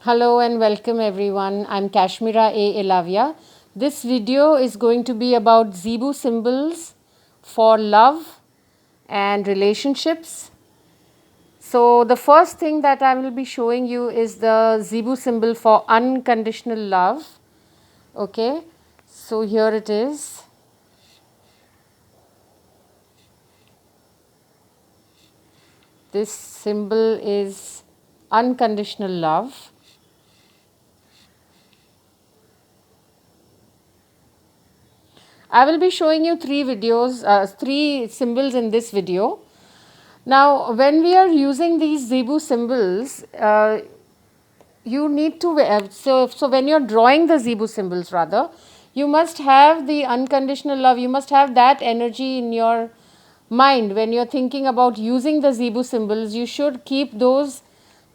Hello and welcome everyone. I'm Kashmira A. Elavia. This video is going to be about Zebu symbols for love and relationships. So the first thing that I will be showing you is the Zebu symbol for unconditional love. Okay, so here it is. This symbol is unconditional love. I will be showing you three symbols in this video. Now, when we are using these Zebu symbols, you need to, so when you're drawing the Zebu symbols rather, you must have the unconditional love, you must have that energy in your mind. When you're thinking about using the Zebu symbols, you should keep those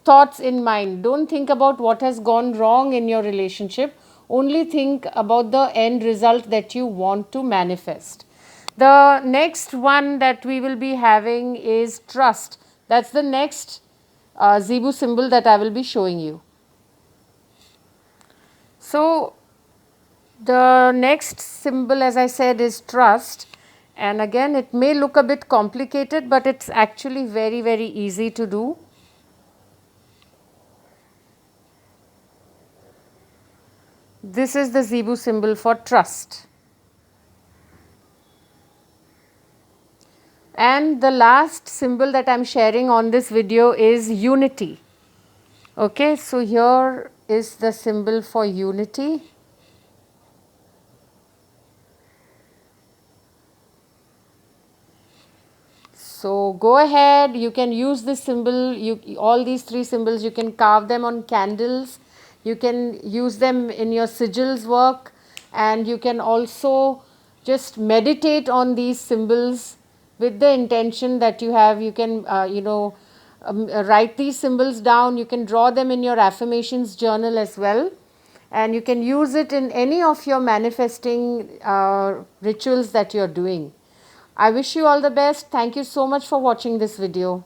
thoughts in mind. Don't think about what has gone wrong in your relationship. Only think about the end result that you want to manifest. The next one that we will be having is trust. That's the next Zebu symbol that I will be showing you. So, the next symbol, as I said, is trust. And again, it may look a bit complicated, but it's actually very, very easy to do. This is the Zebu symbol for trust. And the last symbol that I am sharing on this video is unity. Okay, so here is the symbol for unity. So go ahead, you can use this symbol, all these three symbols, you can carve them on candles, you can use them in your sigils work, and you can also just meditate on these symbols with the intention that you have. You can, write these symbols down, you can draw them in your affirmations journal as well, and you can use it in any of your manifesting rituals that you are doing. I wish you all the best. Thank you so much for watching this video.